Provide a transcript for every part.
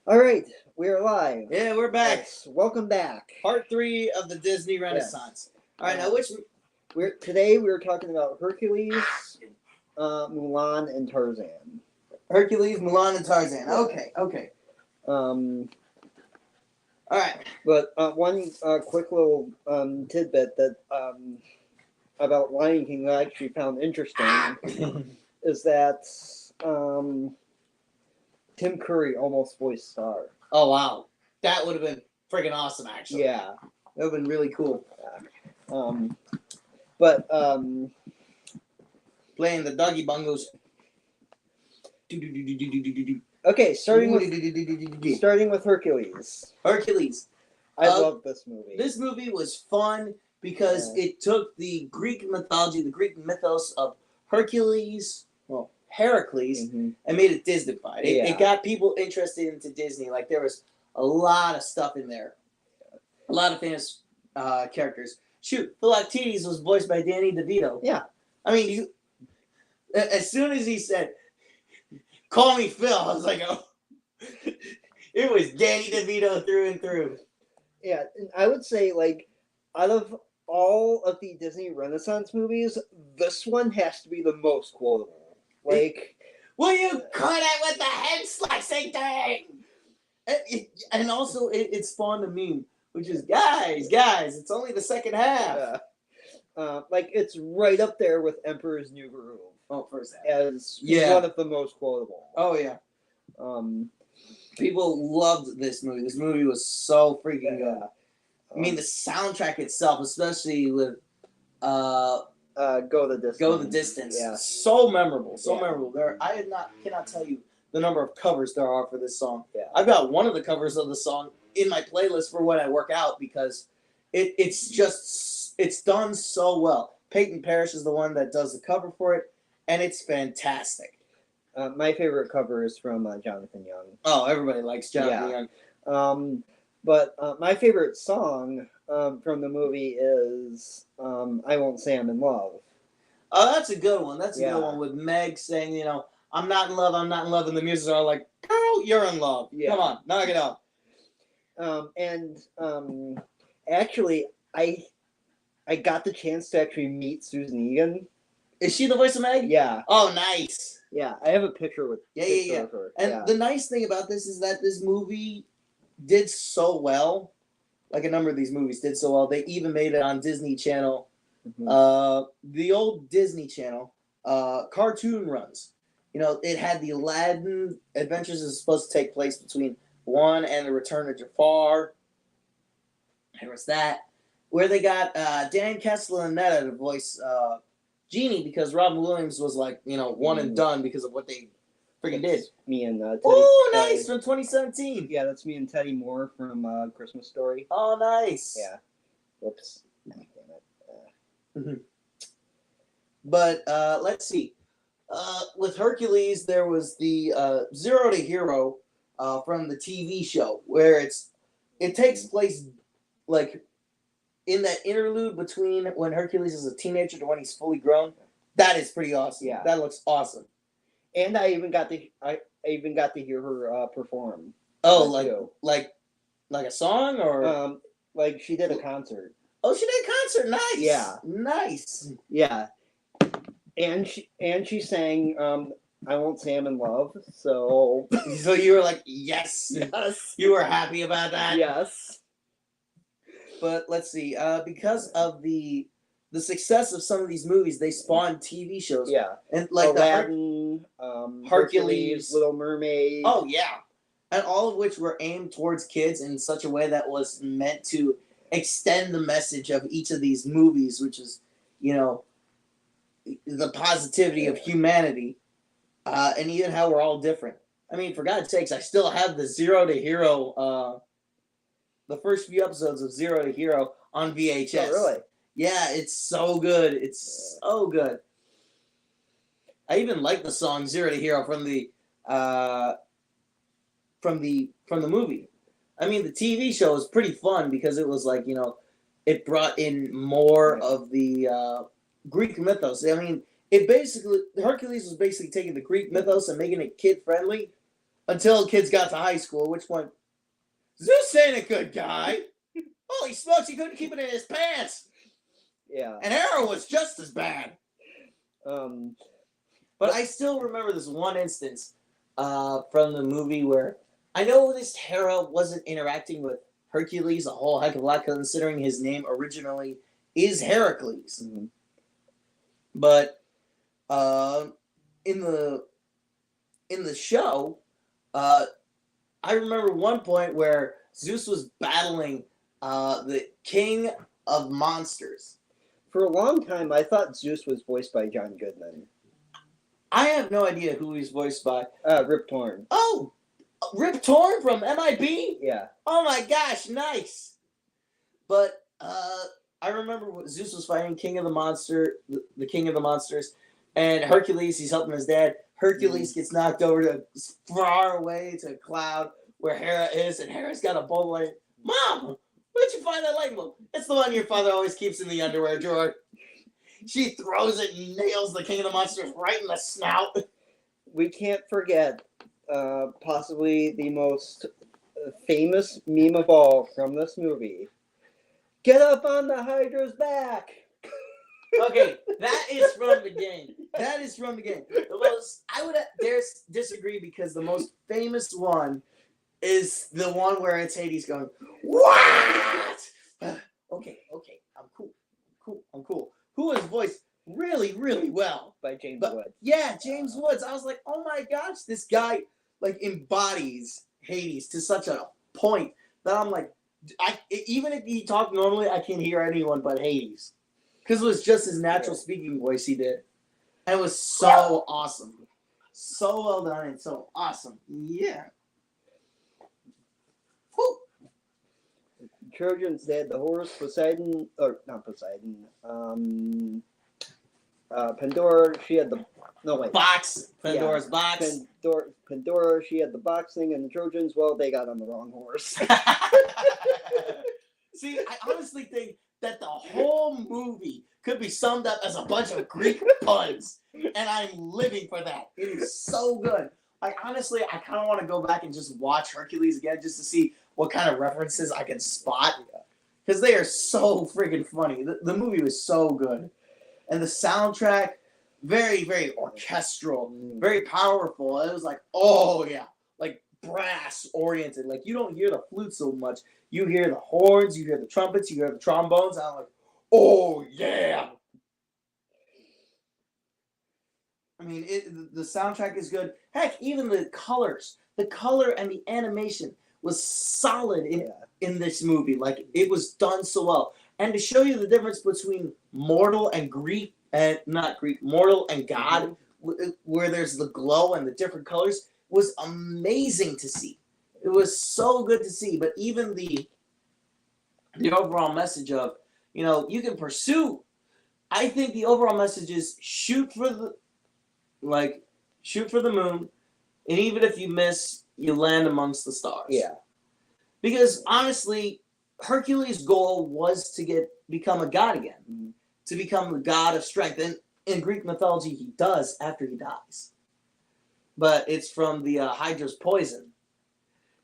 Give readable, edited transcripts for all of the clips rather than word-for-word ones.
All right, we're live. Yeah, we're back. Yes, welcome back. Part 3 of the Disney Renaissance. All right, now which Today we're talking about Hercules, Mulan, and Tarzan. Hercules, Mulan, and Tarzan. Okay. Um, All right. but one quick little tidbit that about Lion King that I actually found interesting is that Tim Curry almost voiced Star. Oh wow, that would have been freaking awesome. Actually, Yeah, that would have been really cool. But Playing the doggy bongos. Okay, starting with Hercules. Hercules. I love this movie. This movie was fun because it took the Greek mythology, the Greek mythos of Hercules, Heracles, and made it Disneyfied. It got people interested into Disney. Like there was a lot of stuff in there, a lot of famous characters. Shoot, Philoctetes was voiced by Danny DeVito. Yeah, I mean, as soon as he said, "Call me Phil," I was like, "Oh." It was Danny DeVito through and through. Yeah, and I would say, like, out of all of the Disney Renaissance movies, this one has to be the most quotable. Like, will you cut it with the head slicing thing? And also, it spawned a meme, which is, guys, it's only the second half. Like, it's right up there with Emperor's New Groove. Oh, first half. As one of the most quotable. Oh, yeah. People loved this movie. This movie was so freaking good. I mean, the soundtrack itself, especially with Go the Distance. Yeah. So memorable. Memorable. I cannot tell you the number of covers there are for this song. Yeah. I've got one of the covers of the song in my playlist for when I work out because it's done so well. Peyton Parrish is the one that does the cover for it, and it's fantastic. My favorite cover is from Jonathan Young. Oh, everybody likes Jonathan Young. But my favorite song from the movie is I Won't Say I'm in Love. Oh, that's a good one. That's a good one with Meg saying, I'm not in love, and the musicians are like, girl, you're in love. Yeah. Come on, knock it out. Actually, I got the chance to actually meet Susan Egan. Is she the voice of Meg? Yeah. Oh, nice. Yeah, I have a picture with of her. And the nice thing about this is that this movie did so well. Like a number of these movies did so well. They even made it on Disney Channel. The old Disney Channel cartoon runs. It had the Aladdin Adventures is supposed to take place between 1 and the Return of Jafar. There was that. Where they got Dan Castellaneta to voice Genie because Robin Williams was like, one and done because of what they freaking did. Me and Teddy. Oh, nice, from 2017. Yeah, that's me and Teddy Moore from Christmas Story. Oh, nice. Yeah. Whoops. Damn it. But let's see. With Hercules, there was the Zero to Hero from the TV show where it takes place like in that interlude between when Hercules is a teenager to when he's fully grown. That is pretty awesome. Yeah, that looks awesome. And I even got to hear her perform. Oh, like a song or like she did a concert. Oh, she did a concert. Nice. Yeah, nice. Yeah, and she sang I Won't Say I'm in Love. So you were like, yes. You were happy about that. Yes. But let's see. Because of the success of some of these movies, they spawned TV shows. Yeah, and like Aladdin, Hercules, Little Mermaid. Oh yeah, and all of which were aimed towards kids in such a way that was meant to extend the message of each of these movies, which is, the positivity of humanity, and even how we're all different. I mean, for God's sakes, I still have the Zero to Hero. The first few episodes of Zero to Hero on VHS. Oh, really? Yeah, it's so good. It's so good. I even like the song Zero to Hero from the movie. I mean, the TV show was pretty fun because it was like, it brought in more of the Greek mythos. I mean, Hercules was basically taking the Greek mythos and making it kid friendly. Until kids got to high school, at which point, Zeus ain't a good guy. Holy smokes, he couldn't keep it in his pants. Yeah. And Hera was just as bad. But I still remember this one instance from the movie where I know this Hera wasn't interacting with Hercules a whole heck of a lot, considering his name originally is Heracles. Mm-hmm. But in the show, I remember one point where Zeus was battling the king of monsters. For a long time, I thought Zeus was voiced by John Goodman. I have no idea who he's voiced by. Rip Torn. Oh, Rip Torn from MIB? Yeah. Oh my gosh, nice. But I remember when Zeus was fighting King of the King of the Monsters, and Hercules, he's helping his dad. Hercules gets knocked over to far away to a cloud where Hera is, and Hera's got a bowl like, Mom, where'd you find that light bulb? It's the one your father always keeps in the underwear drawer. She throws it and nails the King of the Monsters right in the snout. We can't forget possibly the most famous meme of all from this movie. Get up on the Hydra's back! Okay, that is from the game. That is from the game. I would dare disagree because the most famous one is the one where it's Hades going, what? Okay, I'm cool. Who was voiced really, really well By James Woods. Yeah, James Woods. I was like, oh my gosh, this guy like embodies Hades to such a point that I'm like, even if he talked normally, I can't hear anyone but Hades. Because it was just his natural speaking voice he did. And it was so awesome. So well done and so awesome. Yeah. Whew. Trojans, they had the horse, Poseidon, or not Poseidon, Pandora, she had the, no wait. Box. Pandora's box. Pandora, she had the box thing, and the Trojans, well, they got on the wrong horse. See, I honestly think that the whole movie could be summed up as a bunch of Greek puns, and I'm living for that. It is so good. Like, honestly, I kind of want to go back and just watch Hercules again just to see what kind of references I can spot, because they are so freaking funny. The movie was so good, and the soundtrack, very, very orchestral, very powerful. It was like, oh yeah, like brass oriented. Like, you don't hear the flute so much. You hear the horns, you hear the trumpets, you hear the trombones. I'm like, oh yeah. I mean, the soundtrack is good. Heck, even the color and the animation was solid in this movie. Like, it was done so well. And to show you the difference between mortal and mortal and God, where there's the glow and the different colors, was amazing to see. It was so good to see. But even the overall message of, you can pursue. I think the overall message is shoot for the moon, and even if you miss, you land amongst the stars. Yeah. Because honestly, Hercules' goal was to become a god again, to become the god of strength. And in Greek mythology, he does after he dies. But it's from the Hydra's poison.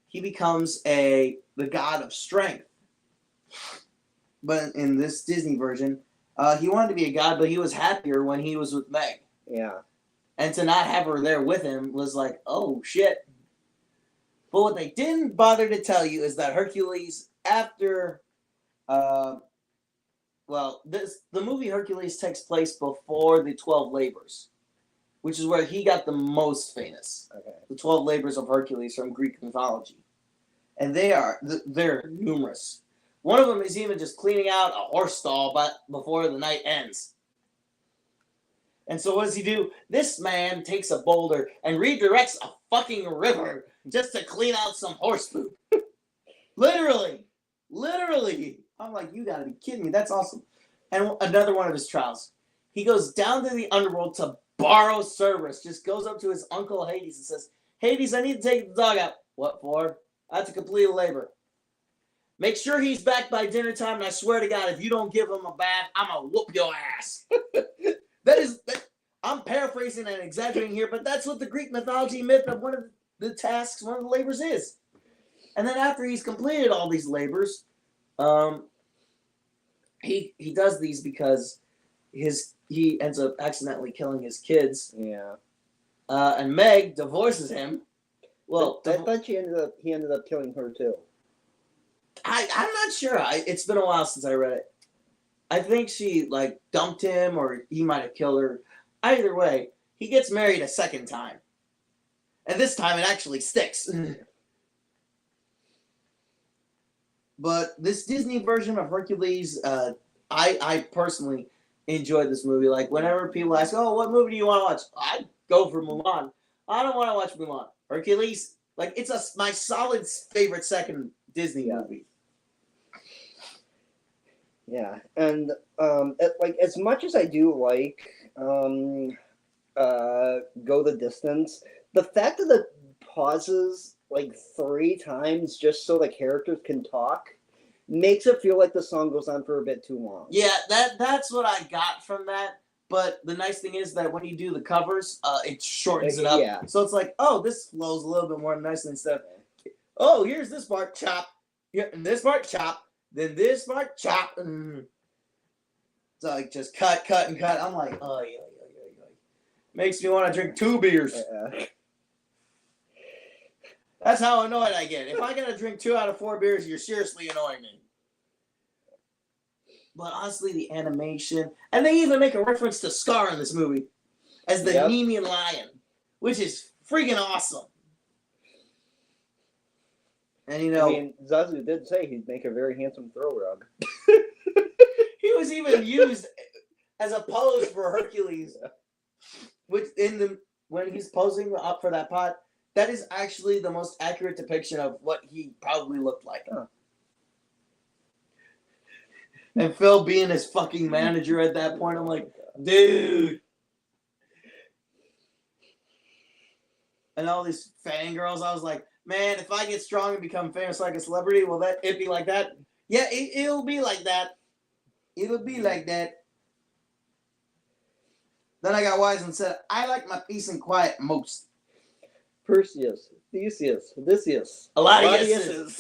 He becomes the god of strength. But in this Disney version, he wanted to be a god, but he was happier when he was with Meg. Yeah. And to not have her there with him was like, oh shit. But what they didn't bother to tell you is that Hercules, after, the movie Hercules takes place before the 12 Labors, which is where he got the most famous. Okay. The 12 Labors of Hercules from Greek mythology. And they're numerous. One of them is even just cleaning out a horse stall before the night ends. And so what does he do? This man takes a boulder and redirects a fucking river just to clean out some horse poop. Literally. I'm like, you gotta be kidding me. That's awesome. And another one of his trials. He goes down to the underworld to borrow Cerberus. Just goes up to his uncle Hades and says, Hades, I need to take the dog out. What for? I have to complete a labor. Make sure he's back by dinner time, and I swear to God, if you don't give him a bath, I'm gonna whoop your ass. I'm paraphrasing and exaggerating here, but that's what the Greek mythology myth of one of the tasks, one of the labors is. And then after he's completed all these labors, he does these because he ends up accidentally killing his kids. Yeah. And Meg divorces him. Well, I thought he ended up killing her too. I'm not sure. It's been a while since I read it. I think she like dumped him, or he might have killed her. Either way, he gets married a second time, and this time it actually sticks. But this Disney version of Hercules, I personally enjoyed this movie. Like whenever people ask, "Oh, what movie do you want to watch?" I go for Mulan. I don't want to watch Mulan. Hercules, like it's my solid favorite second Disney movie. Yeah, and like as much as I do like Go the Distance, the fact that it pauses like 3 times just so the characters can talk makes it feel like the song goes on for a bit too long. Yeah, that's what I got from that. But the nice thing is that when you do the covers, it shortens it up. Yeah. So it's like, oh, this flows a little bit more nicely instead of, oh, here's this part, chop. Yeah, and this part, chop. Then this part, chop. So like just cut, and cut. I'm like, oh, yeah. Makes me want to drink 2 beers. Yeah. That's how annoyed I get. If I gotta drink 2 out of 4 beers, you're seriously annoying me. But honestly, the animation, and they even make a reference to Scar in this movie as the Nemean lion, which is freaking awesome. And you know, I mean, Zazu did say he'd make a very handsome throw rug. he was even used as a pose for Hercules, which when he's posing up for that pot, that is actually the most accurate depiction of what he probably looked like. Huh. And Phil being his fucking manager at that point, I'm like, dude. And all these fangirls, I was like, man, if I get strong and become famous like a celebrity, will it be like that? Yeah, it'll be like that. It'll be like that. Then I got wise and said, I like my peace and quiet most. Perseus, Theseus, Odysseus. A lot of yeses.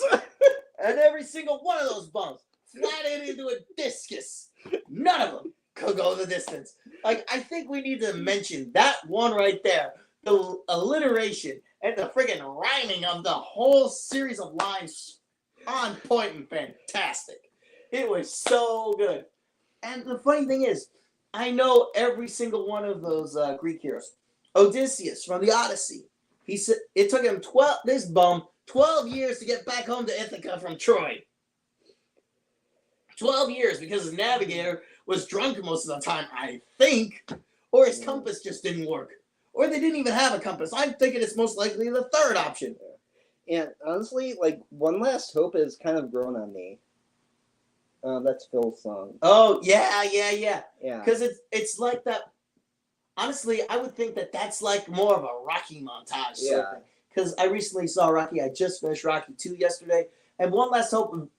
And every single one of those bums flattened into a discus. None of them could go the distance. Like, I think we need to mention that one right there. The alliteration and the friggin' rhyming of the whole series of lines on point and fantastic. It was so good. And the funny thing is, I know every single one of those Greek heroes. Odysseus from the Odyssey. He said it took him 12 years to get back home to Ithaca from Troy. 12 years because his navigator was drunk most of the time, I think, or his compass just didn't work. Or they didn't even have a compass. I'm thinking it's most likely the third option. And honestly, like, One Last Hope has kind of grown on me. That's Phil's song. Oh, yeah. Yeah. Because it's like that. Honestly, I would think that that's like more of a Rocky montage. Yeah. Because I recently saw Rocky. I just finished Rocky 2 yesterday. And One Last Hope,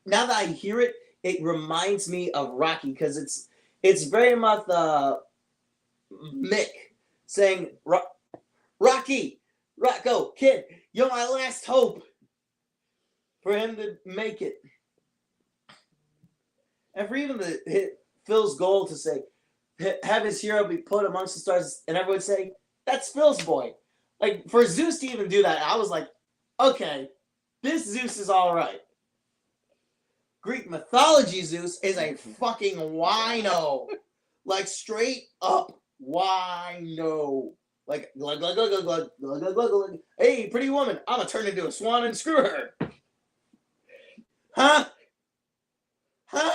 now that I hear it, it reminds me of Rocky. Because it's very much Mick saying, Rocky, Rocco, kid, you're my last hope for him to make it. And for even Phil's goal to say, have his hero be put amongst the stars, and everyone would say, that's Phil's boy. Like, for Zeus to even do that, I was like, okay, this Zeus is all right. Greek mythology Zeus is a fucking wino. Like, straight up wino. Like, glug, glug, glug, glug, glug, glug, glug, glug, glug. Hey, pretty woman, I'm gonna turn into a swan and screw her. Huh? Yeah.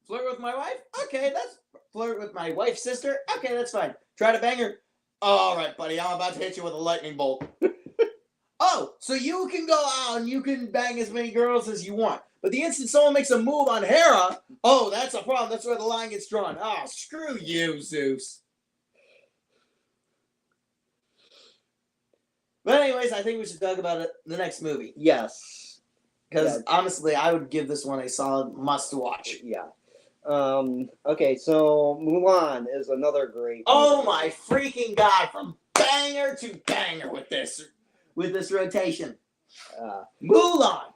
Flirt with my wife? Okay, that's flirt with my wife's sister? Okay, that's fine. Try to bang her? All right, buddy, I'm about to hit you with a lightning bolt. Oh, so you can go out and you can bang as many girls as you want. But the instant someone makes a move on Hera, oh, that's a problem. That's where the line gets drawn. Oh, screw you, Zeus. But anyways, I think we should talk about the next movie. Yes. Because honestly, I would give this one a solid must-watch. Yeah. Okay, so Mulan is another great. Oh movie. my freaking god! From banger to banger with this rotation. Uh, Mulan.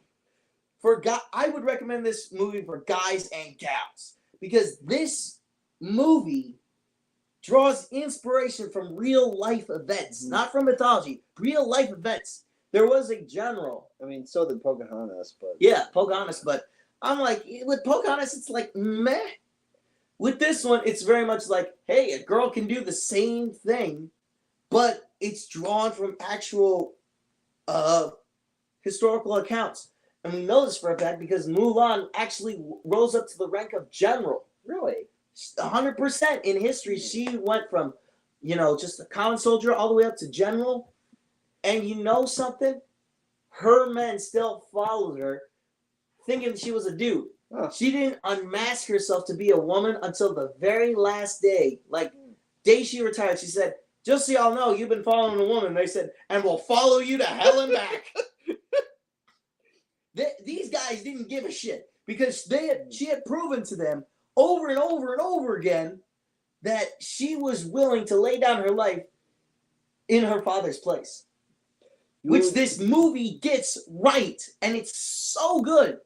I would recommend this movie for guys and gals because this movie draws inspiration from real life events, not from mythology. Real life events. There was a general. I mean, so did Pocahontas, but Yeah, Pocahontas, but I'm like, with Pocahontas, it's like meh. With this one, it's very much like, hey, a girl can do the same thing, but it's drawn from actual historical accounts. And we know this for a fact because Mulan actually rose up to the rank of general. really, 100% in history, she went from, just a common soldier all the way up to general. And you know something? Her men still followed her, thinking she was a dude. Huh. She didn't unmask herself to be a woman until the very last day. Like, day she retired, she said, just so y'all know, you've been following a woman. They said, and we'll follow you to hell and back. These guys didn't give a shit because she had proven to them over and over and over again that she was willing to lay down her life in her father's place. Which this movie gets right, and it's so good.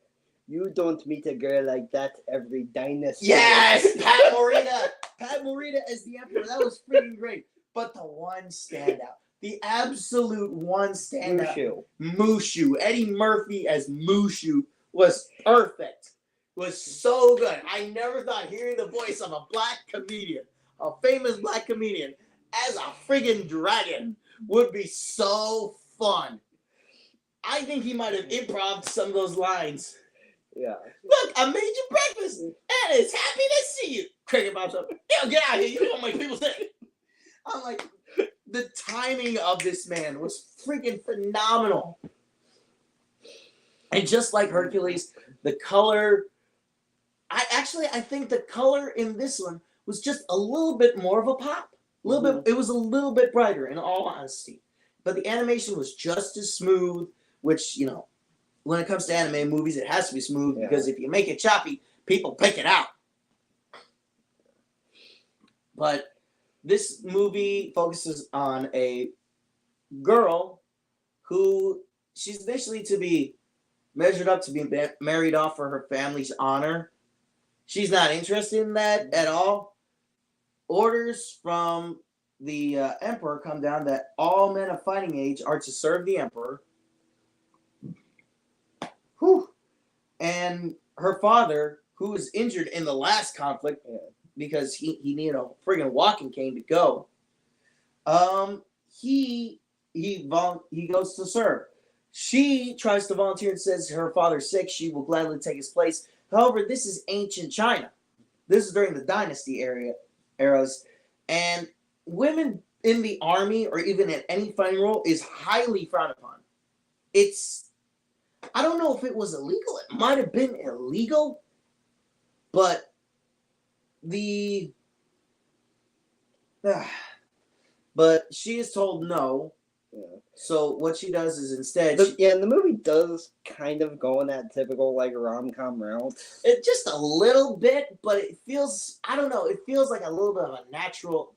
You don't meet a girl like that every dynasty. Yes, Pat Morita. Pat Morita as the emperor. That was freaking great. But the one standout, the absolute one standout, Mushu. Eddie Murphy as Mushu was perfect. Was so good. I never thought hearing the voice of a black comedian, a famous black comedian, as a friggin' dragon would be so fun. I think he might have improv some of those lines. Yeah. Look, I made you breakfast, and it's happy to see you. Cricket pops up. Yo, get out of here. You don't make people sick. I'm like, the timing of this man was freaking phenomenal. And just like Hercules, the color, I think the color in this one was just a little bit more of a pop. A little bit, it was a little bit brighter, in all honesty. But the animation was just as smooth, which, when it comes to anime movies, it has to be smooth because if you make it choppy, people pick it out. But this movie focuses on a girl who she's initially to be measured up to be married off for her family's honor. She's not interested in that at all. Orders from the emperor come down that all men of fighting age are to serve the emperor. Whew. And her father, who was injured in the last conflict because he needed a friggin' walking cane to go, he goes to serve. She tries to volunteer and says her father's sick. She will gladly take his place. However, this is ancient China. This is during the dynasty eras, and women in the army or even in any fighting role is highly frowned upon. I don't know if it was illegal. It might have been illegal, but but she is told no. Yeah. So what she does is instead, and the movie does kind of go in that typical like rom-com route. It just a little bit, but it feels, I don't know, it feels like a little bit of a natural.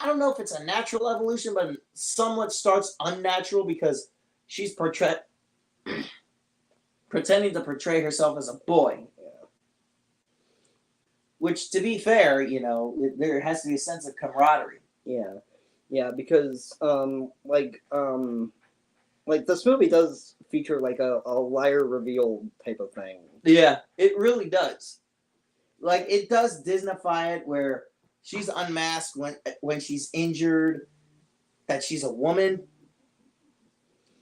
I don't know if it's a natural evolution, but somewhat starts unnatural because she's pretending to portray herself as a boy. Yeah. Which, to be fair, there has to be a sense of camaraderie. Yeah. Yeah, because this movie does feature like a liar reveal type of thing. Yeah, it really does. Like it does Disneyfy it where she's unmasked when she's injured, that she's a woman,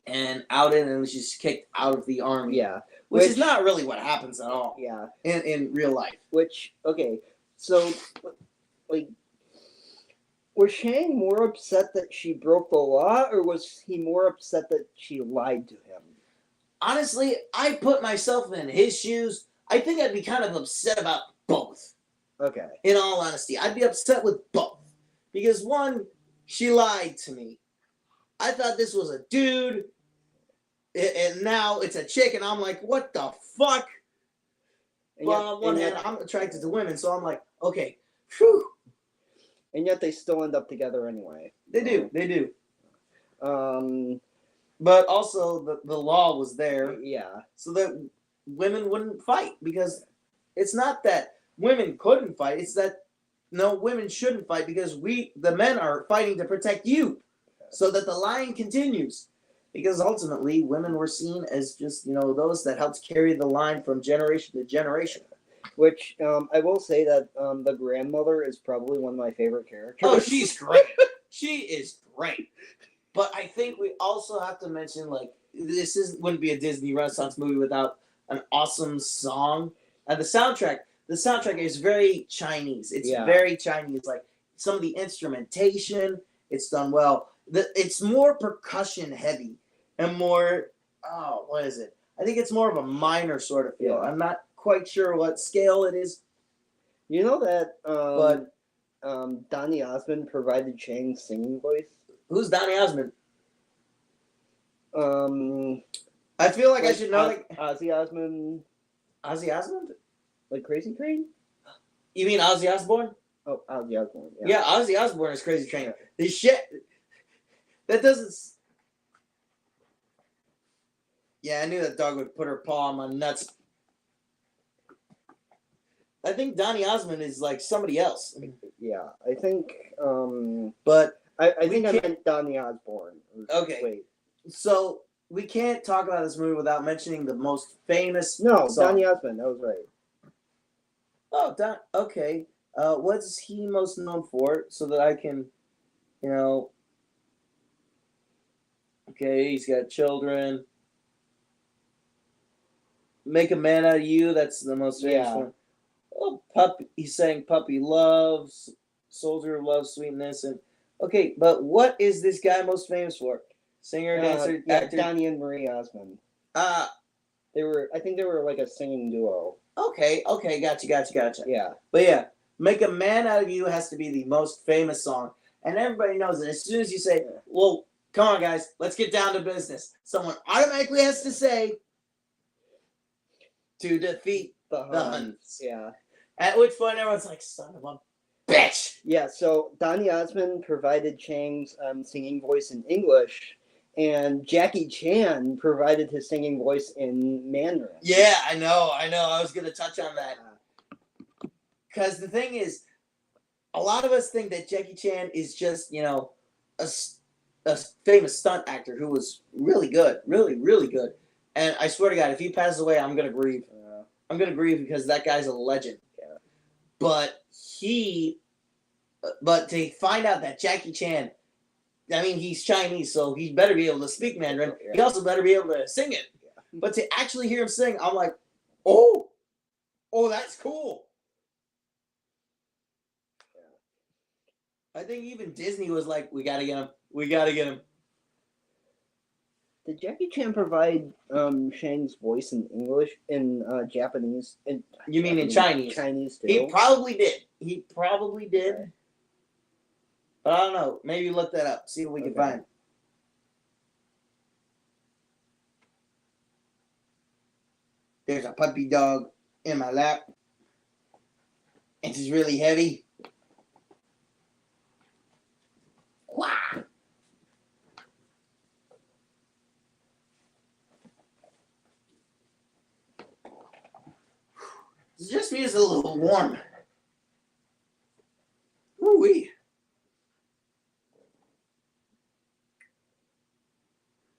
and outed and she's kicked out of the army. Yeah, which is not really what happens at all. Yeah, in real life. So like. Was Shang more upset that she broke the law, or was he more upset that she lied to him? Honestly, I put myself in his shoes. I think I'd be kind of upset about both. Okay. In all honesty, I'd be upset with both. Because one, she lied to me. I thought this was a dude, and now it's a chick, and I'm like, what the fuck? And But yet, on one and hand, yet, I'm attracted to women, so I'm like, okay, whew. and yet they still end up together anyway. They do. Um, But also, the law was there yeah, so that women wouldn't fight, because it's not that women couldn't fight, it's that no, women shouldn't fight, because the men are fighting to protect you so that the line continues. Because ultimately, women were seen as just, those that helped carry the line from generation to generation. which I will say that the grandmother is probably one of my favorite characters. Oh, she's great. She is great. But I think we also have to mention, like, wouldn't be a Disney Renaissance movie without an awesome song. And the soundtrack is very Chinese. It's very Chinese. Like, some of the instrumentation, it's done well. It's more percussion heavy and more, what is it? I think it's more of a minor sort of feel. Yeah. I'm not quite sure what scale it is. You know that But Donny Osmond provided Chang's singing voice? who's Donny Osmond? Um, I feel like I should know, like, Ozzy Osmond, Ozzy Osmond? like Crazy Train? You mean Ozzy Osbourne? Oh, Ozzy Osbourne. Yeah, Ozzy Osbourne is Crazy Train. This shit, that doesn't. Yeah, I knew that dog would put her paw on my nuts. I think Donny Osmond is like somebody else. Yeah, I think. But I think I meant Donny Osbourne. Okay. Wait. So we can't talk about this movie without mentioning the most famous. No, song. Donny Osmond. That was right. Oh, okay. What's he most known for? So that I can, Okay, he's got children. Make a Man Out of You. That's the most famous one. Oh, puppy. He sang "Puppy Love," "Soldier of Love," "Sweet and Innocent." Okay, but what is this guy most famous for? Singer, dancer, actor. Donny and Marie Osmond. I think they were like a singing duo. Okay, gotcha. Yeah. But yeah, "Make a Man Out of You" has to be the most famous song, and everybody knows it. As soon as you say, "Well, come on, guys, let's get down to business," someone automatically has to say, "To defeat the Huns." Yeah. At which point everyone's like, "Son of a bitch." Yeah, so Donny Osmond provided Chang's singing voice in English, and Jackie Chan provided his singing voice in Mandarin. Yeah, I know. I was going to touch on that. Because the thing is, a lot of us think that Jackie Chan is just, a famous stunt actor who was really good. Really, really good. And I swear to God, if he passes away, I'm going to grieve. I'm going to grieve because that guy's a legend. Yeah. But to find out that Jackie Chan, I mean, he's Chinese, so he better be able to speak Mandarin. Yeah. He also better be able to sing it. Yeah. But to actually hear him sing, I'm like, oh, that's cool. Yeah. I think even Disney was like, we got to get him. Did Jackie Chan provide Shang's voice in English, in Japanese? You mean in Chinese? Chinese too? He probably did. Okay. But I don't know. Maybe look that up. See what we can find. There's a puppy dog in my lap. And she's really heavy. Wah! It just means a little warm. Ooh-wee.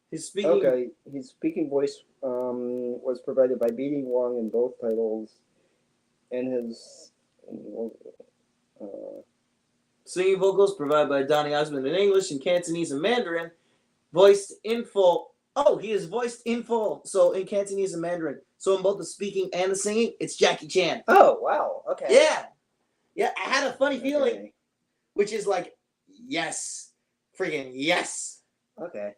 His speaking voice was provided by Beating Wong in both titles, and his singing vocals provided by Donny Osmond in English and Cantonese and Mandarin, voiced in full. Oh, he is voiced in full. So in Cantonese and Mandarin. So in both the speaking and the singing, it's Jackie Chan. Oh, wow. Okay. Yeah. I had a funny feeling, which is like, yes, friggin' yes. Okay.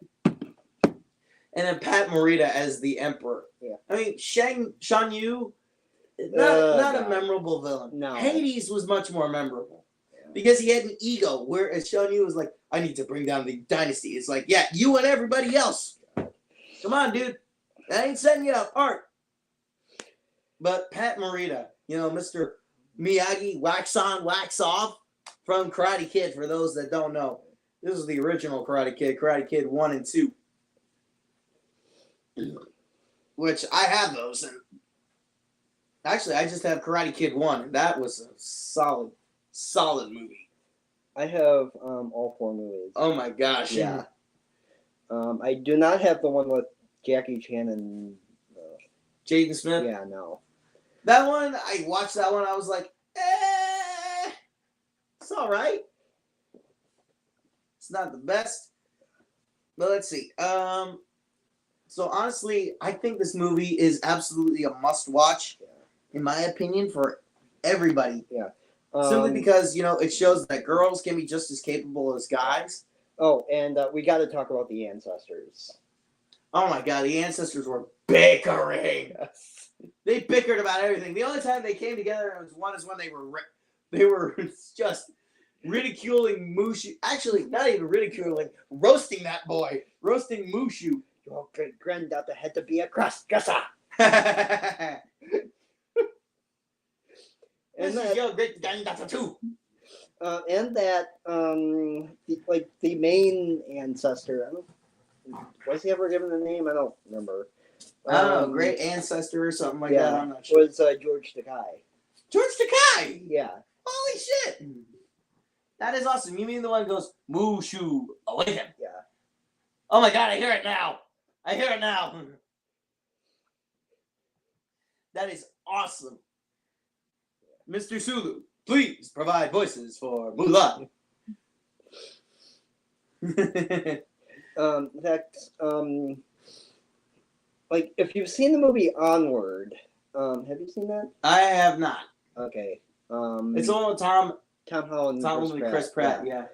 And then Pat Morita as the Emperor. Yeah. I mean, Shan Yu, not a memorable villain. No. Hades was much more memorable. Yeah. Because he had an ego, whereas Shan Yu was like, I need to bring down the dynasty. It's like, yeah, you and everybody else. Come on, dude. I ain't setting you apart. But Pat Morita, Mr. Miyagi, wax on, wax off from Karate Kid. For those that don't know, this is the original Karate Kid 1 and 2, which I have those. And actually, I just have Karate Kid 1, and that was a solid movie. I have all 4 movies. Oh my gosh! Yeah. I do not have the one with Jackie Chan and Jaden Smith. Yeah, no. That one, I watched that one. I was like, it's all right. It's not the best, but let's see. So honestly, I think this movie is absolutely a must-watch, in my opinion, for everybody. Yeah. Simply because it shows that girls can be just as capable as guys. Oh, and we got to talk about the ancestors. Oh my God, the ancestors were bickering. Yes. They bickered about everything. The only time they came together was when they were just ridiculing Mushu. Actually, not even ridiculing, roasting that boy, roasting Mushu. Your great granddaughter had to be a cross-dresser. This is your great granddaughter too. And that, the main ancestor, was he ever given a name? I don't remember. Great ancestor or something like that. I'm not sure. Was George Takei. George Takei. Yeah. Holy shit! That is awesome. You mean the one who goes Mushu awaken? Yeah. Oh my God! I hear it now. That is awesome. Mr. Sulu, please provide voices for Mulan. In fact, if you've seen the movie Onward, have you seen that? I have not. Okay. It's the one with Tom Holland and Chris Pratt. Yeah.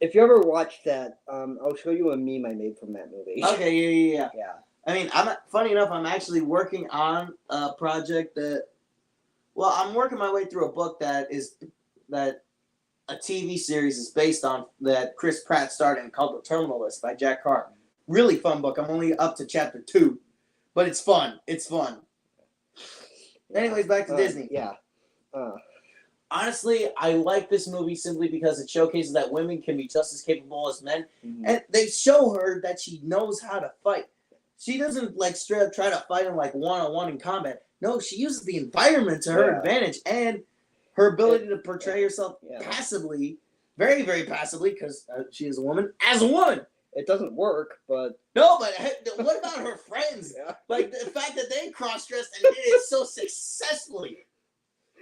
If you ever watched that, I'll show you a meme I made from that movie. Okay. Yeah. Yeah. I mean, funny enough, I'm actually working on a project I'm working my way through a book that a TV series is based on that Chris Pratt started called The Terminal List by Jack Hart. Really fun book. I'm only up to chapter 2, but it's fun. Anyways, back to Disney. Yeah. Honestly, I like this movie simply because it showcases that women can be just as capable as men, and they show her that she knows how to fight. She doesn't straight up try to fight him one-on-one in combat. No, she uses the environment to her advantage and her ability to portray herself passively, very, very passively, because she is a woman, as a woman. It doesn't work, but... No, but what about her friends? Yeah. The fact that they cross-dressed and did it so successfully.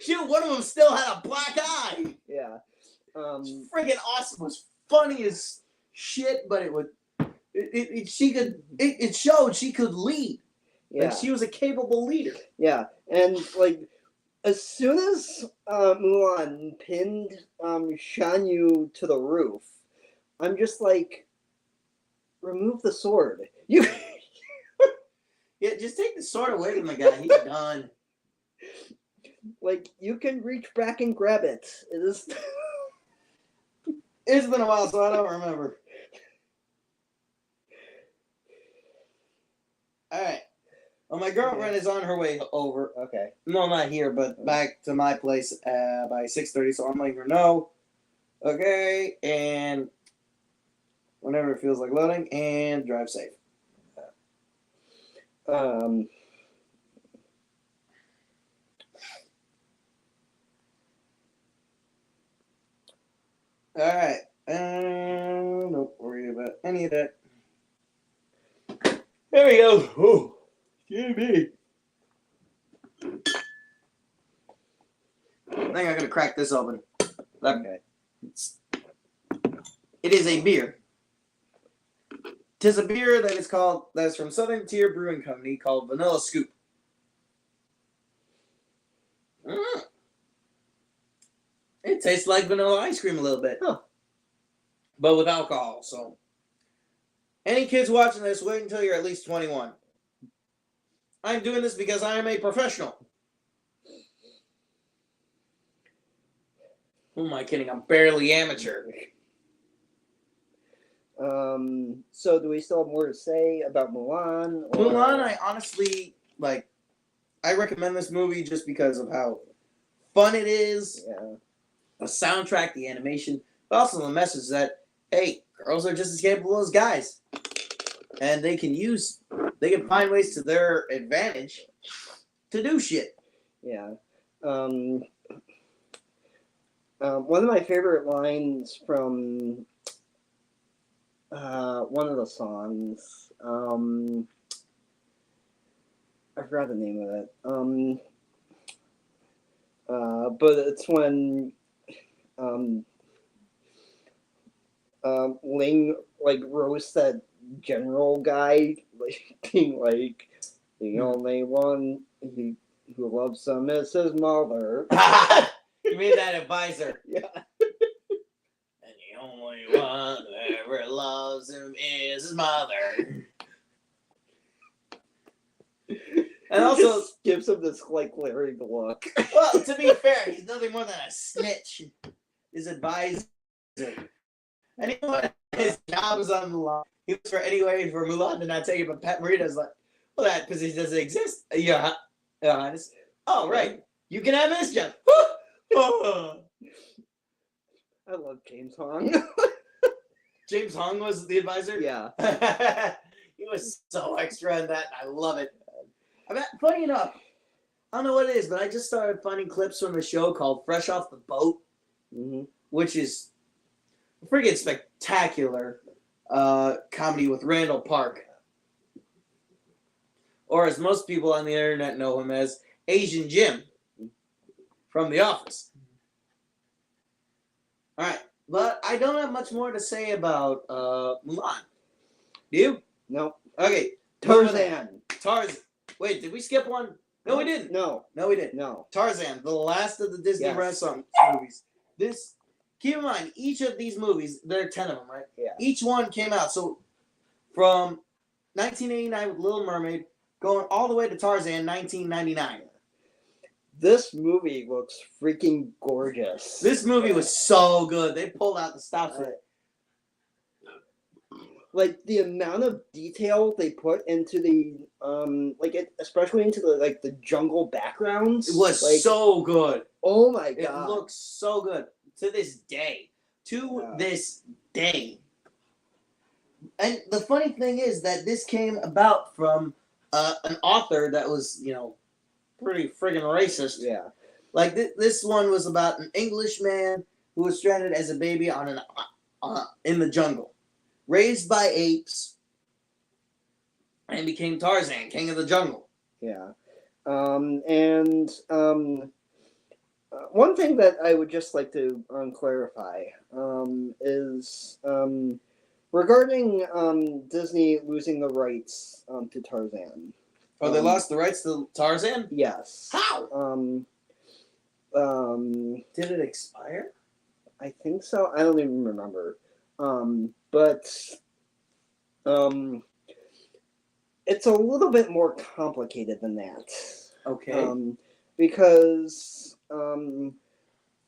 One of them still had a black eye. Yeah. Friggin' awesome. It was funny as shit, but it showed she could lead. Yeah. She was a capable leader. Yeah, and as soon as Mulan pinned Shan Yu to the roof, I'm just remove the sword. You. Yeah, just take the sword away from the guy. He's done. You can reach back and grab it. It is. It's been a while, so I don't remember. All right. Well, my girlfriend is on her way over. Okay. No, not here, but back to my place by 6:30, so I'm letting her know. Okay, and whenever it feels like loading, and drive safe. All right. Don't worry about any of that. There we go. Oh. Excuse me. I think I'm gonna crack this open. Okay. It is a beer. Tis a beer that is from Southern Tier Brewing Company called Vanilla Scoop. It tastes like vanilla ice cream a little bit, but with alcohol. So, any kids watching this, wait until you're at least 21. I'm doing this because I am a professional. Who am I kidding? I'm barely amateur. So do we still have more to say about Mulan? Mulan, I honestly I recommend this movie just because of how fun it is, Yeah. the soundtrack, the animation, but also the message that, hey, girls are just as capable as guys. And they can find ways to their advantage to do shit. Yeah. One of my favorite lines from one of the songs, I forgot the name of it. But it's when Ling like roasts that general guy, like being like the only one who loves him is his mother. You mean that advisor? Yeah. And the only one who ever loves him is his mother. And He also, just gives him this like glaring look. well, to be fair, he's nothing more than a snitch. His advisor. And you know what? His job was on the line. He was for anyway for Mulan to not take it, but Pat Morita's like, well, that position doesn't exist. Your Highness. Oh, right. You can have this job. I love James Hong. James Hong was the advisor? Yeah. He was so extra in that. I love it. I mean, funny enough, I don't know what it is, but I just started finding clips from a show called Fresh Off the Boat, which is friggin' spectacular comedy with Randall Park. Or as most people on the internet know him as, Asian Jim from The Office. Alright, but I don't have much more to say about Mulan. Do you? No. Okay. Tarzan. Tarzan. Wait, did we skip one? No, we didn't. No. No, we didn't. No. Tarzan, the last of the Disney Yes. Renaissance movies. Keep in mind, each of these movies, there are 10 of them, right? Yeah. Each one came out. So from 1989 with Little Mermaid, going all the way to Tarzan, 1999. This movie looks freaking gorgeous. This movie was so good. They pulled out the stops with it. Like the amount of detail they put into the especially into the jungle backgrounds. It was like, so good. Oh my It god. looks so good to this day. This day. And the funny thing is that this came about from an author that was, pretty friggin' racist. Yeah. Like this one was about an Englishman who was stranded as a baby on in the jungle, raised by apes, and became Tarzan, king of the jungle. Yeah. One thing that I would just like to clarify is regarding Disney losing the rights to Tarzan. Oh, they lost the rights to Tarzan? Yes. How? Did it expire? I think so. I don't even remember. But it's a little bit more complicated than that. Okay. Because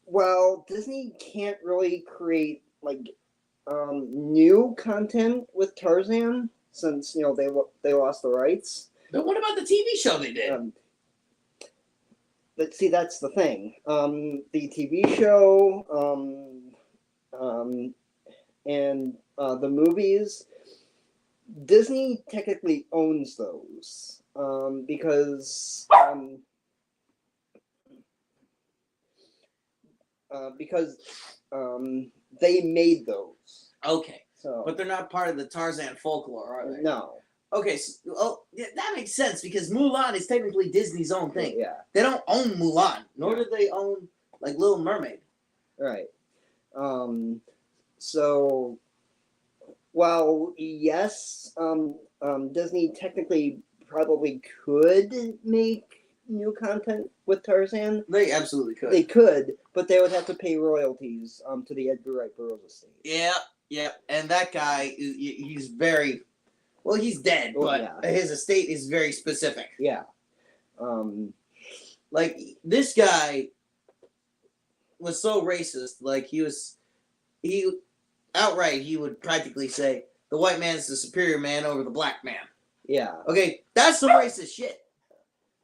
while Disney can't really create new content with Tarzan since they lost the rights. But what about the TV show they did? But see, that's the thing. The TV show and the movies, Disney technically owns those because they made those. Okay. So, But they're not part of the Tarzan folklore, are they? no. Okay, so, that makes sense because Mulan is technically Disney's own thing. Yeah. They don't own Mulan, nor do they own Little Mermaid. Right. So, while yes, Disney technically probably could make new content with Tarzan. They absolutely could. They could, but they would have to pay royalties to the Edgar Wright Burroughs estate. Yeah, and that guy, he's very... Well, he's dead, but his estate is very specific. Yeah. This guy was so racist. He would practically say, the white man is the superior man over the black man. Yeah. Okay, that's some racist shit.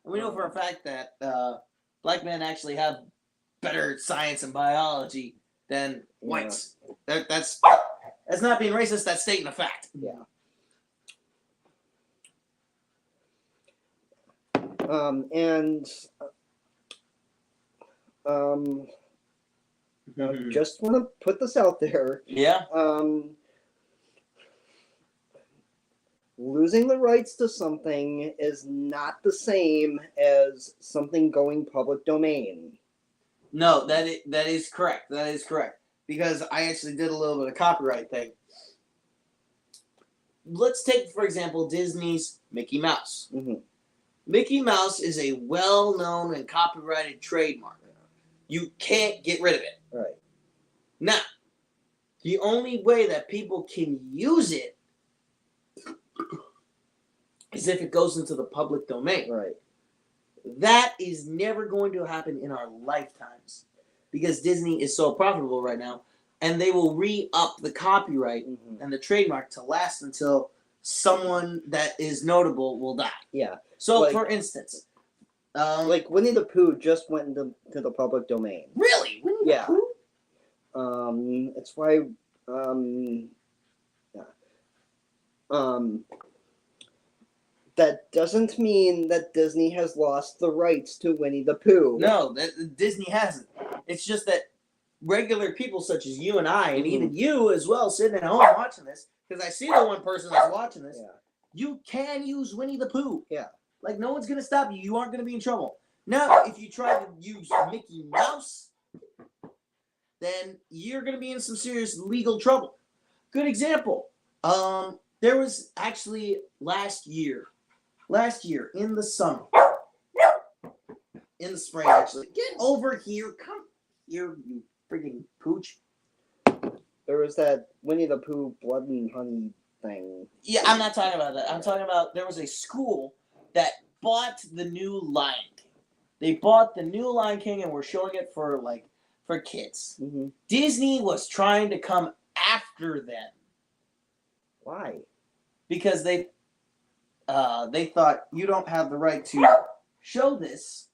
And we know for a fact that black men actually have better science and biology than whites. That's not being racist. That's stating a fact. Yeah. Just want to put this out there. Yeah. Losing the rights to something is not the same as something going public domain. No, that is correct. That is correct. Because I actually did a little bit of copyright thing. Let's take, for example, Disney's Mickey Mouse. Mm-hmm. Mickey Mouse is a well-known and copyrighted trademark. You can't get rid of it. Right. Now, the only way that people can use it is if it goes into the public domain. Right. That is never going to happen in our lifetimes because Disney is so profitable right now, and they will re-up the copyright and the trademark to last until someone that is notable will die. Yeah. So, Like- for instance, Like Winnie the Pooh just went into the public domain. really? Winnie the Yeah. Pooh? It's why that doesn't mean that Disney has lost the rights to Winnie the Pooh. No, Disney hasn't. It's just that regular people such as you and I, and even you as well, sitting at home watching this, because I see the one person that's watching this, Yeah. you can use Winnie the Pooh. Yeah. Like, no one's going to stop you. You aren't going to be in trouble. Now, if you try to use Mickey Mouse, then you're going to be in some serious legal trouble. Good example. There was actually last year in the summer, in the spring, actually. Get over here. Come here, you freaking pooch. There was that Winnie the Pooh blood and honey thing. Yeah, I'm not talking about that. I'm talking about there was a school that bought the new Lion King. They bought the new Lion King and were showing it for kids. Mm-hmm. Disney was trying to come after them Why? because they thought you don't have the right to show this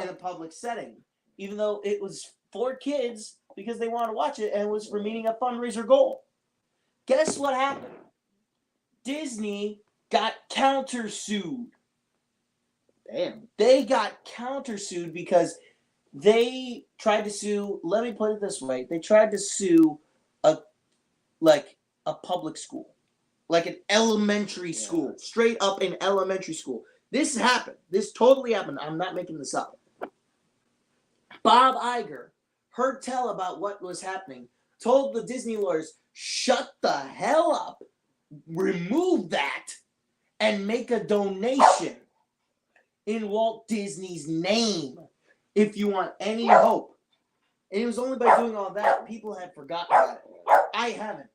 in a public setting, even though it was for kids because they wanted to watch it and it was for meeting a fundraiser goal. Guess what happened? Disney got countersued. Damn. They got countersued because they tried to sue. Let me put it this way: they tried to sue a public school, like an elementary school, straight up an elementary school. This happened. This totally happened. I'm not making this up. Bob Iger heard tell about what was happening, told the Disney lawyers, "Shut the hell up, remove that, and make a donation in Walt Disney's name if you want any hope." And it was only by doing all that people had forgotten about it. I haven't,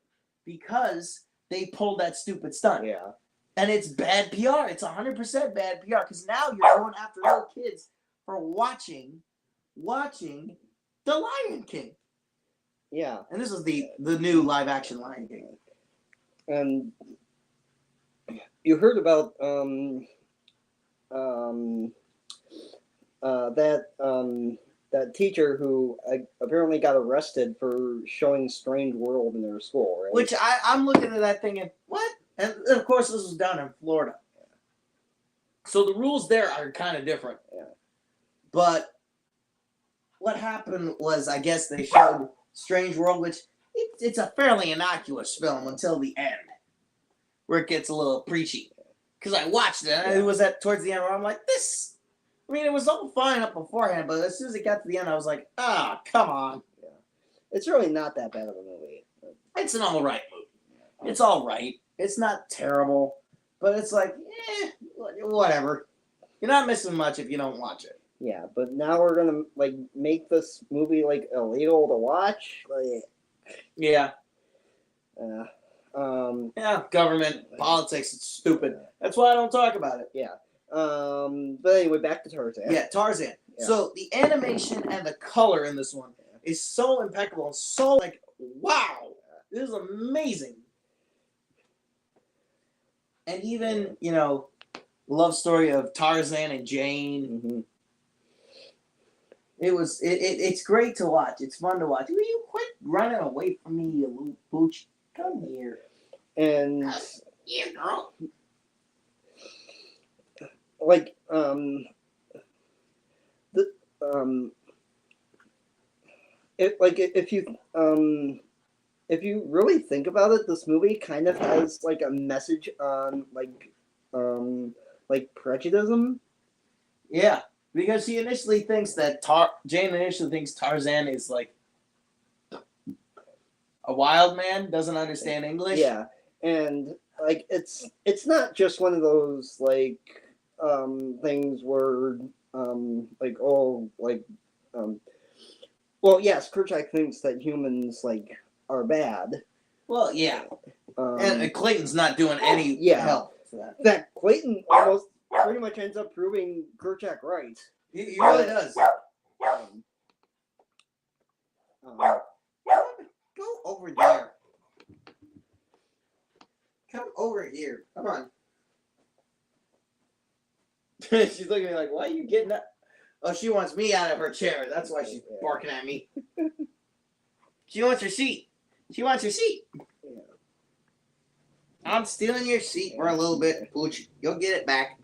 because they pulled that stupid stunt. Yeah. And it's bad PR. It's 100% bad PR because now you're going after little kids for watching The Lion King. Yeah. And this is the new live action Lion King. And you heard about that teacher who apparently got arrested for showing Strange World in their school, right? Which I'm looking at that thinking, what? And of course, this was down in Florida. So the rules there are kind of different. Yeah. But what happened was, I guess they showed Strange World, which it's a fairly innocuous film until the end, where it gets a little preachy. Because I watched it, and it was towards the end where I'm like, this. I mean, it was all fine up beforehand, but as soon as it got to the end, I was like, come on. Yeah. It's really not that bad of a movie. It's an all right movie. It's all right. It's not terrible, but it's like, whatever. You're not missing much if you don't watch it. Yeah, but now we're gonna make this movie illegal to watch. Yeah. Yeah, Government, politics, it's stupid. That's why I don't talk about it. Yeah. But anyway, back to Tarzan. Yeah, Tarzan. Yeah. So the animation and the color in this one is so impeccable and so wow, this is amazing. And even, love story of Tarzan and Jane. Mm-hmm. It's great to watch. It's fun to watch. Will you quit running away from me, you little pooch? Come here. And Yeah, girl. like the if you really think about it, this movie kind of has like a message on like prejudice. Yeah, because she initially thinks that Jane initially thinks Tarzan is like a wild man, doesn't understand English. Yeah, and like it's not just one of those like things where like oh like well yes, Kerchak thinks that humans like are bad. Well, yeah, and Clayton's not doing any help for that. That Clayton almost pretty much ends up proving Kerchak right. He really does. Go over there. Come over here. Come on. She's looking at me like, why are you getting up? Oh, she wants me out of her chair. That's why she's barking at me. She wants her seat. She wants her seat. Yeah. I'm stealing your seat for a little bit, Pooch. You'll get it back.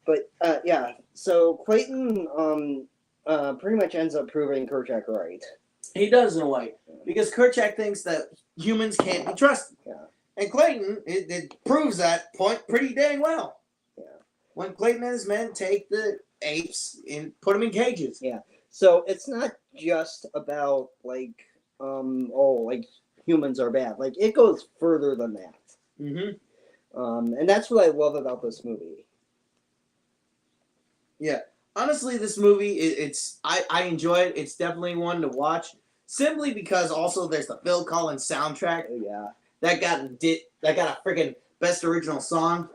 But yeah, so Clayton pretty much ends up proving Kerchak right. He does in a way. Because Kerchak thinks that humans can't be trusted. Yeah. And Clayton, it proves that point pretty dang well. Yeah. When Clayton and his men take the apes and put them in cages. Yeah. So it's not just about like like humans are bad. Like it goes further than that. Mm-hmm. And that's what I love about this movie. Yeah. Honestly, this movie, I enjoy it. It's definitely one to watch. Simply because also there's the Phil Collins soundtrack. Yeah. That got a freaking best original song.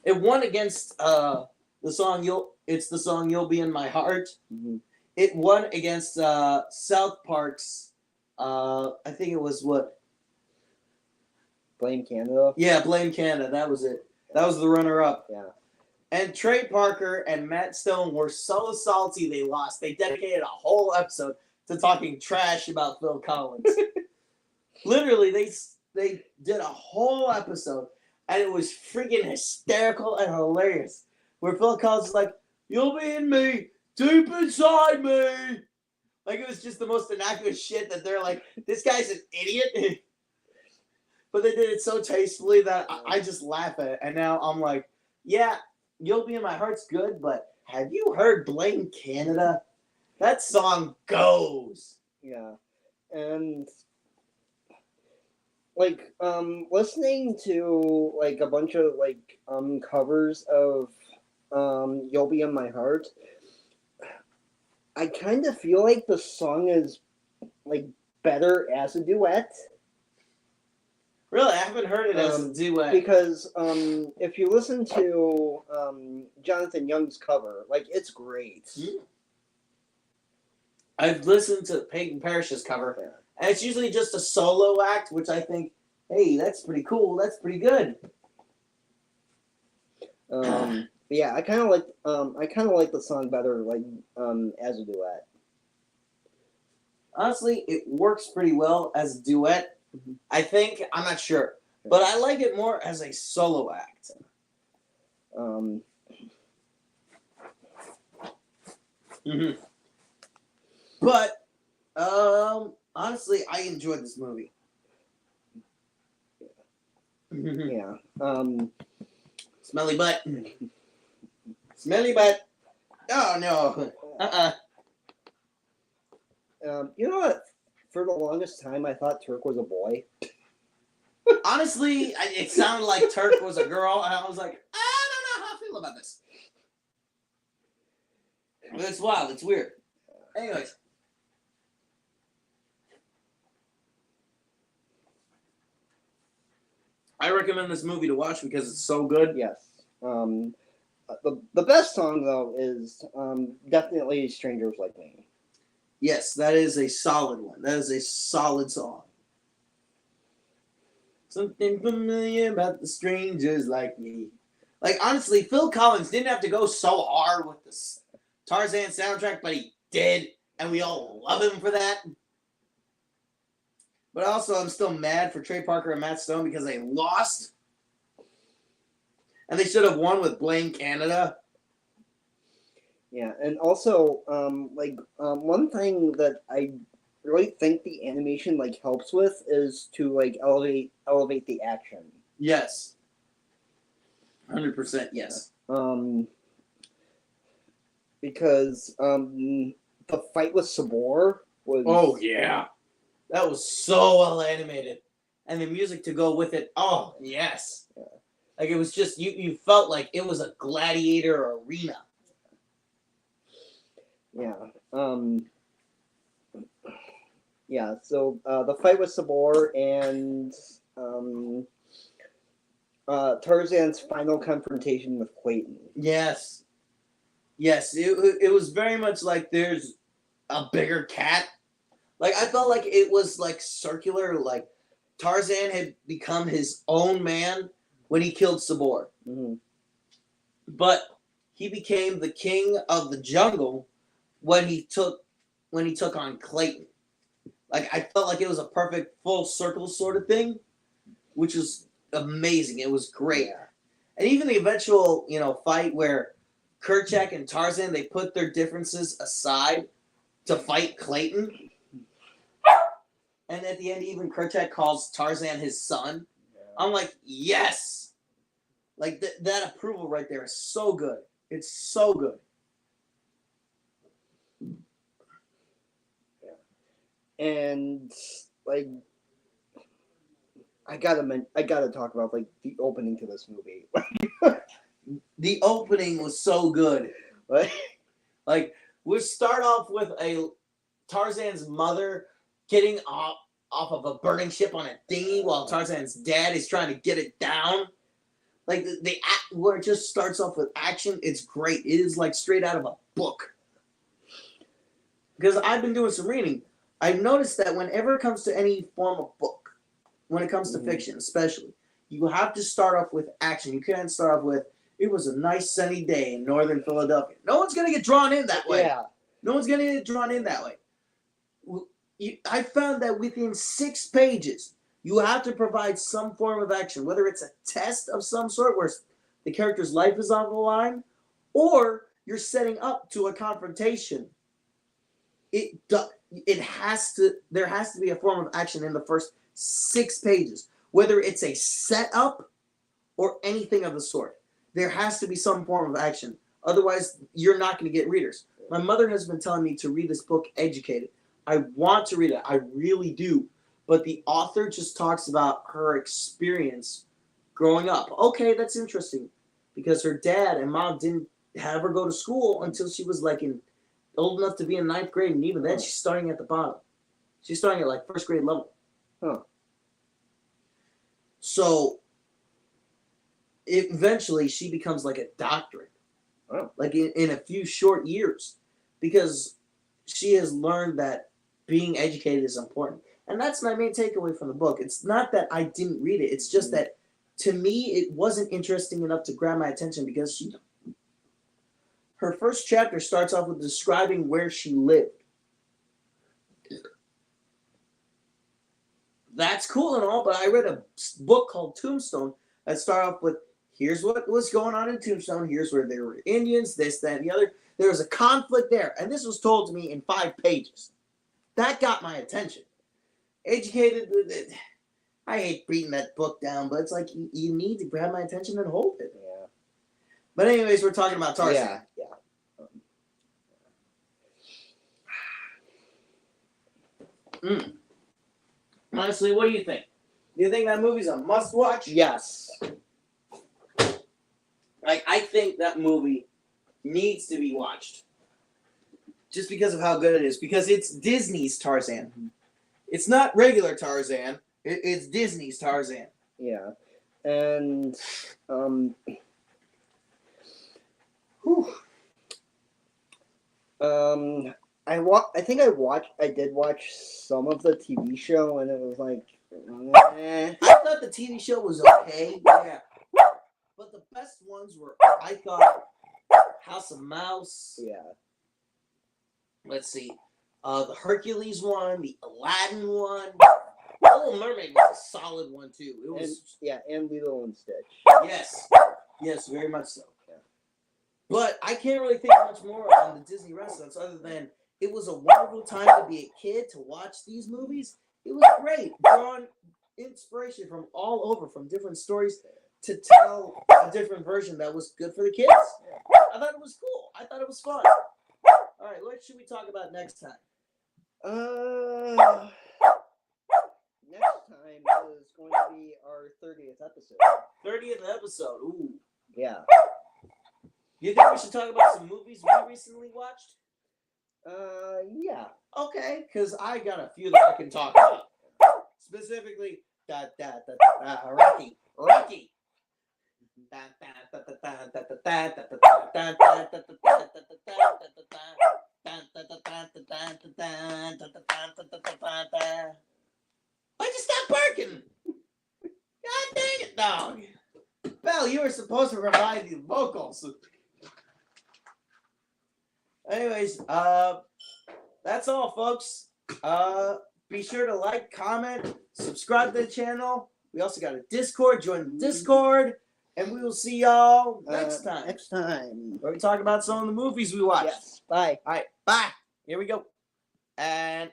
It won against the song You'll Be in My Heart. Mm-hmm. It won against South Park's I think it was what? Blame Canada. Yeah, Blame Canada. That was it. That was the runner-up. Yeah. And Trey Parker and Matt Stone were so salty they lost. They dedicated a whole episode to talking trash about Phil Collins. Literally, they did a whole episode, and it was freaking hysterical and hilarious. Where Phil Collins is like, "You'll be in me, deep inside me." Like, it was just the most innocuous shit that they're like, this guy's an idiot. But they did it so tastefully that I just laugh at it. And now I'm like, yeah, You'll Be in My Heart's good, but have you heard Blame Canada? That song goes. Yeah. And like listening to like a bunch of like covers of You'll Be in My Heart, I kind of feel like the song is like better as a duet. Really, I haven't heard it as a duet. Because if you listen to Jonathan Young's cover, like it's great. I've listened to Peyton Parrish's cover, and it's usually just a solo act, which I think, hey, that's pretty cool. That's pretty good. Yeah, I kind of like the song better, like as a duet. Honestly, it works pretty well as a duet. Mm-hmm. I think, I'm not sure, but I like it more as a solo act. Mm-hmm. But honestly, I enjoyed this movie. Yeah. Smelly butt. Smelly butt. Oh no. You know what? For the longest time, I thought Turk was a boy. Honestly, it sounded like Turk was a girl, and I was like, I don't know how I feel about this. But it's wild. It's weird. Anyways. I recommend this movie to watch because it's so good. Yes. The best song though is definitely "Strangers Like Me." Yes, that is a solid one. That is a solid song. Something familiar about the strangers like me. Like, honestly, Phil Collins didn't have to go so hard with this Tarzan soundtrack, but he did, and we all love him for that. But also, I'm still mad for Trey Parker and Matt Stone because they lost. And they should have won with Blame Canada. Yeah, and also, one thing that I really think the animation like helps with is to like elevate the action. Yes. 100% yes. Because the fight with Sabor was. Oh, yeah. That was so well animated. And the music to go with it. Oh, yes. Yeah. Like, it was just, you felt like it was a gladiator arena. Yeah. Yeah. So the fight with Sabor and Tarzan's final confrontation with Clayton. Yes. Yes. It was very much like there's a bigger cat. Like, I felt like it was like circular. Like, Tarzan had become his own man when he killed Sabor. Mm-hmm. But he became the king of the jungle when he took on Clayton. Like, I felt like it was a perfect full circle sort of thing, which was amazing. It was great. Yeah. And even the eventual, fight where Kerchak and Tarzan, they put their differences aside to fight Clayton. And at the end, even Kerchak calls Tarzan his son. I'm like, yes! Like, that approval right there is so good. It's so good. And like I gotta talk about like the opening to this movie. The opening was so good. Like, we start off with Tarzan's mother getting off of a burning ship on a dinghy while Tarzan's dad is trying to get it down. Like, where it just starts off with action, it's great. It is like straight out of a book. Because I've been doing some reading. I've noticed that whenever it comes to any form of book, when it comes to fiction especially, you have to start off with action. You can't start off with, it was a nice sunny day in northern Philadelphia. No one's going to get drawn in that way. Yeah. No one's going to get drawn in that way. I found that within 6 pages, you have to provide some form of action, whether it's a test of some sort where the character's life is on the line, or you're setting up to a confrontation. There has to be a form of action in the first 6 pages, whether it's a setup or anything of the sort. There has to be some form of action. Otherwise, you're not going to get readers. My mother has been telling me to read this book, Educated. I want to read it. I really do. But the author just talks about her experience growing up. Okay, that's interesting. Because her dad and mom didn't have her go to school until she was like old enough to be in 9th grade. And even then, she's starting at the bottom. She's starting at like 1st grade level. Huh. So eventually she becomes like a doctorate. Oh. Like in a few short years. Because she has learned that being educated is important. And that's my main takeaway from the book. It's not that I didn't read it. It's just that, to me, it wasn't interesting enough to grab my attention because her first chapter starts off with describing where she lived. That's cool and all, but I read a book called Tombstone that started off with, here's what was going on in Tombstone. Here's where there were Indians, this, that, and the other. There was a conflict there. And this was told to me in 5 pages. That got my attention. Educated, I hate beating that book down, but it's like you need to grab my attention and hold it. Yeah. But anyways, we're talking about Tarzan. Yeah. Honestly, what do you think? Do you think that movie's a must-watch? Yes. Like, I think that movie needs to be watched. Just because of how good it is. Because it's Disney's Tarzan. It's not regular Tarzan. It's Disney's Tarzan. Yeah. And I did watch some of the TV show, and it was like Eh, I thought the TV show was okay. Yeah. But the best ones were, I thought, House of Mouse. yeah. Let's see. The Hercules one, the Aladdin one. The Little Mermaid was a solid one too. It was And Lilo and Stitch. yes, very much so. Yeah. But I can't really think much more on the Disney Renaissance other than it was a wonderful time to be a kid to watch these movies. It was great, drawing inspiration from all over, from different stories to tell a different version that was good for the kids. I thought it was cool. I thought it was fun. All right, what should we talk about next time? Next time is going to be our 30th episode. 30th episode. Ooh. Yeah. You think we should talk about some movies we recently watched? Yeah. Okay, because I got a few that I can talk about. Specifically, Rocky. Rocky. Why'd you stop barking? God dang it, dog. Bell, you were supposed to provide the vocals. Anyways, that's all, folks. Be sure to like, comment, subscribe to the channel. We also got a Discord. Join the Discord. And we will see y'all next time. Next time. Where we talk about some of the movies we watched. Yes. Bye. All right, bye. Here we go. And